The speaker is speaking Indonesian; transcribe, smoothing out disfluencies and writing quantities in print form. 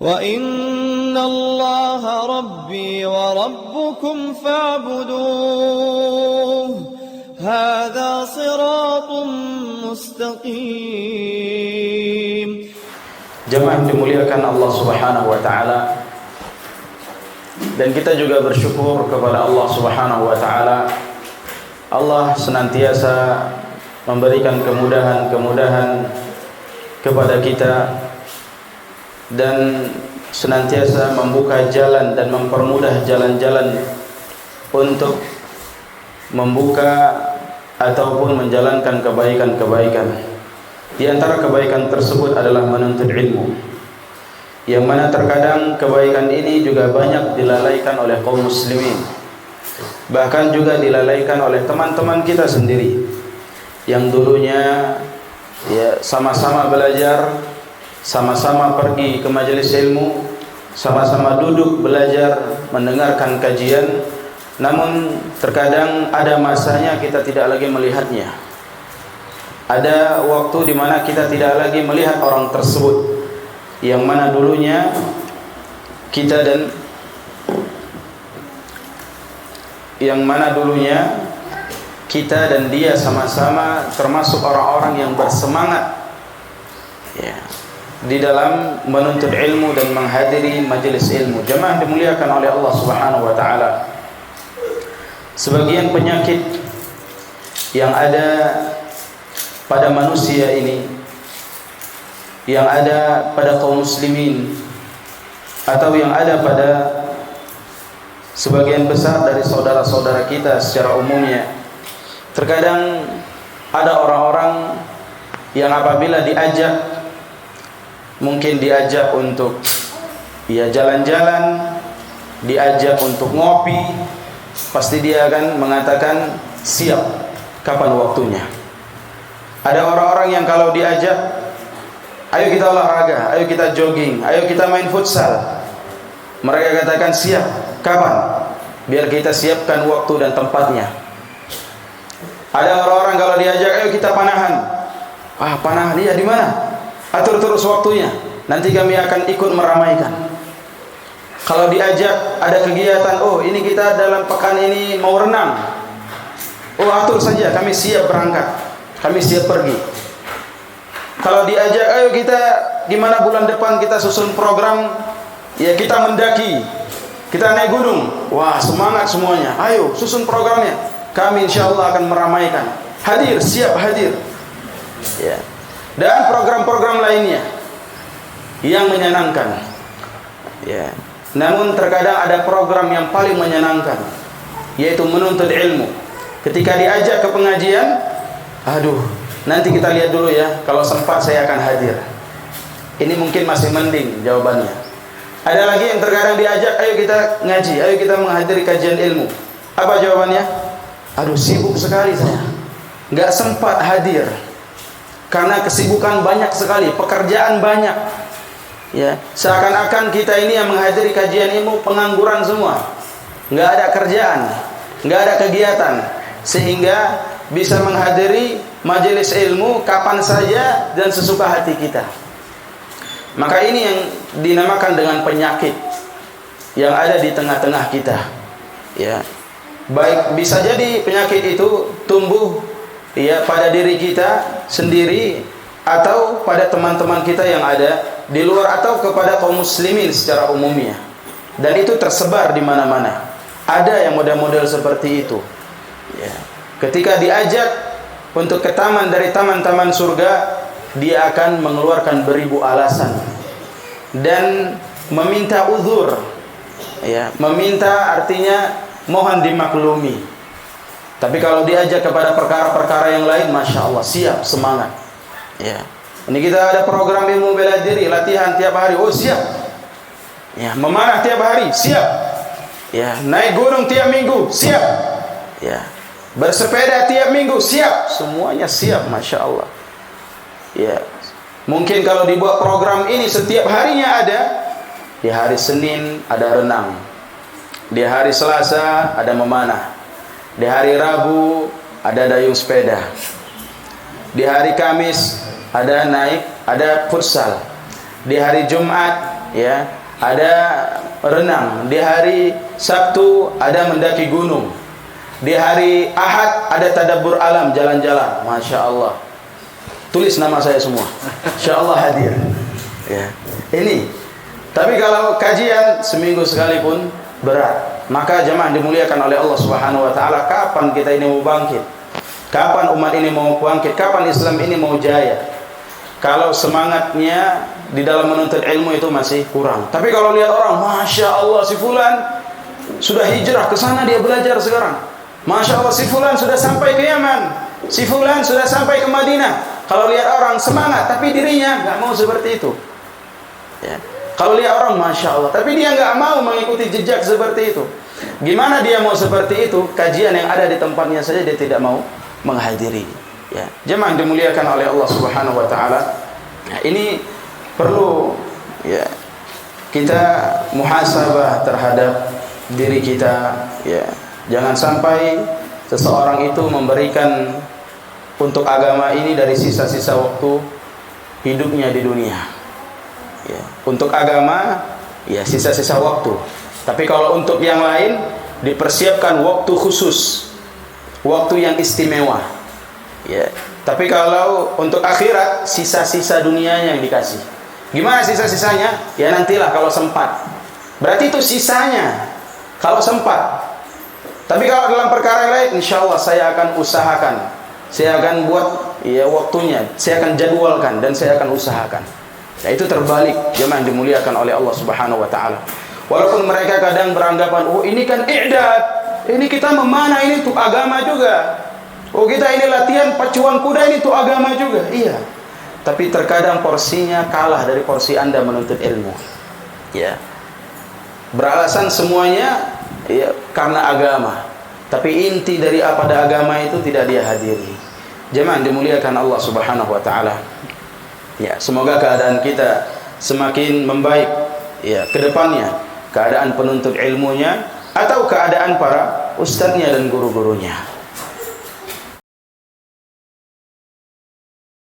وإن الله ربي وربكم فاعبدوه هذا صراط مستقيم. Jemaah yang dimuliakan Allah Subhanahu wa taala, dan kita juga bersyukur kepada Allah Subhanahu wa taala. Allah senantiasa memberikan kemudahan-kemudahan kepada kita dan senantiasa membuka jalan dan mempermudah jalan-jalan untuk membuka ataupun menjalankan kebaikan-kebaikan. Di antara kebaikan tersebut adalah menuntut ilmu, yang mana terkadang kebaikan ini juga banyak dilalaikan oleh kaum muslimin, bahkan juga dilalaikan oleh teman-teman kita sendiri yang dulunya ya sama-sama belajar, sama-sama pergi ke majelis ilmu, sama-sama duduk belajar mendengarkan kajian, namun terkadang ada masanya kita tidak lagi melihatnya. Ada waktu di mana kita tidak lagi melihat orang tersebut, yang mana dulunya kita dan dia sama-sama termasuk orang-orang yang bersemangat ya, di dalam menuntut ilmu dan menghadiri majelis ilmu. Jemaah dimuliakan oleh Allah Subhanahu wa taala, sebagian penyakit yang ada pada manusia ini, yang ada pada kaum muslimin, atau yang ada pada sebagian besar dari saudara-saudara kita secara umumnya, terkadang ada orang-orang yang apabila diajak, mungkin diajak untuk ya jalan-jalan, diajak untuk ngopi, pasti dia akan mengatakan siap kapan waktunya. Ada orang-orang yang kalau diajak, ayo kita olahraga, ayo kita jogging, ayo kita main futsal, mereka katakan siap kapan, biar kita siapkan waktu dan tempatnya. Ada orang-orang kalau diajak, ayo kita panahan, panahan dia di mana? Atur terus waktunya, nanti kami akan ikut meramaikan. Kalau diajak ada kegiatan, ini kita dalam pekan ini mau renang, atur saja, kami siap berangkat, kami siap pergi. Kalau diajak, ayo kita gimana bulan depan kita susun program, ya kita mendaki, kita naik gunung, wah semangat semuanya, ayo susun programnya, kami insya Allah akan meramaikan, hadir, siap hadir ya. Dan program-program lainnya yang menyenangkan ya. Namun terkadang ada program yang paling menyenangkan, yaitu menuntut ilmu. Ketika diajak ke pengajian, nanti kita lihat dulu ya, kalau sempat saya akan hadir. Ini mungkin masih mending jawabannya. Ada lagi yang terkadang diajak, ayo kita ngaji, ayo kita menghadiri kajian ilmu. Apa jawabannya? Sibuk sekali saya, nggak sempat hadir. Karena kesibukan banyak sekali, pekerjaan banyak. Ya, seakan-akan kita ini yang menghadiri kajian ilmu pengangguran semua, nggak ada kerjaan, nggak ada kegiatan, sehingga bisa menghadiri majelis ilmu kapan saja dan sesuka hati kita. Maka ini yang dinamakan dengan penyakit yang ada di tengah-tengah kita. Ya, baik bisa jadi penyakit itu tumbuh ya pada diri kita sendiri, atau pada teman-teman kita yang ada di luar, atau kepada kaum muslimin secara umumnya. Dan itu tersebar di mana-mana. Ada yang model-model seperti itu. Ya. Ketika diajak untuk ke taman dari taman-taman surga, dia akan mengeluarkan beribu alasan dan meminta uzur. Ya, meminta artinya mohon dimaklumi. Tapi kalau diajak kepada perkara-perkara yang lain, masya Allah, siap, semangat. Ya, ini kita ada program ilmu bela diri, latihan tiap hari, siap. Ya, memanah tiap hari, siap. Ya, naik gunung tiap minggu, siap. Ya, bersepeda tiap minggu, siap. Semuanya siap, masya Allah. Ya, mungkin kalau dibuat program ini setiap harinya ada. Di hari Senin ada renang, di hari Selasa ada memanah, di hari Rabu ada dayung sepeda, di hari Kamis ada naik, ada futsal, di hari Jumat ya, ada renang. Di hari Sabtu ada mendaki gunung. Di hari Ahad ada tadabbur alam, jalan-jalan. Masya Allah. Tulis nama saya semua. Insya Allah hadir. Ya. Ini. Tapi kalau kajian seminggu sekali pun berat. Maka jemaah dimuliakan oleh Allah Subhanahu wa taala, kapan kita ini mau bangkit? Kapan umat ini mau bangkit? Kapan Islam ini mau jaya? Kalau semangatnya di dalam menuntut ilmu itu masih kurang. Tapi kalau lihat orang, Masya Allah si Fulan sudah hijrah ke sana, dia belajar sekarang. Masya Allah si Fulan sudah sampai ke Yaman, si Fulan sudah sampai ke Madinah. Kalau lihat orang semangat, tapi dirinya nggak mau seperti itu. Ya. Kalau lihat orang, Masya Allah, tapi dia nggak mau mengikuti jejak seperti itu. Gimana dia mau seperti itu? Kajian yang ada di tempatnya saja dia tidak mau menghadiri. Ya, jemaah dimuliakan oleh Allah Subhanahu wa taala. Nah, ini perlu ya kita muhasabah terhadap diri kita, ya. Jangan sampai seseorang itu memberikan untuk agama ini dari sisa-sisa waktu hidupnya di dunia. Ya, untuk agama ya sisa-sisa waktu. Tapi kalau untuk yang lain dipersiapkan waktu khusus, waktu yang istimewa. Ya, tapi kalau untuk akhirat sisa-sisa dunianya yang dikasih. Gimana sisa-sisanya? Ya nantilah kalau sempat. Berarti itu sisanya kalau sempat. Tapi kalau dalam perkara yang lain, insya Allah saya akan usahakan. Saya akan buat ya waktunya. Saya akan jadwalkan dan saya akan usahakan. Nah, itu terbalik jemaah yang dimuliakan oleh Allah Subhanahu wa taala. Walaupun mereka kadang beranggapan, oh ini kan i'dad, ini kita memanah, ini untuk agama juga. Oh kita ini latihan pacuan kuda, ini untuk agama juga. Iya. Tapi terkadang porsinya kalah dari porsi Anda menuntut ilmu. Ya. Beralasan semuanya ya karena agama. Tapi inti dari pada agama itu tidak dia hadiri. Jemaah dimuliakan Allah Subhanahu wa taala. Ya, semoga keadaan kita semakin membaik ya ke depannya, keadaan penuntut ilmunya atau keadaan para ustadznya dan guru-gurunya.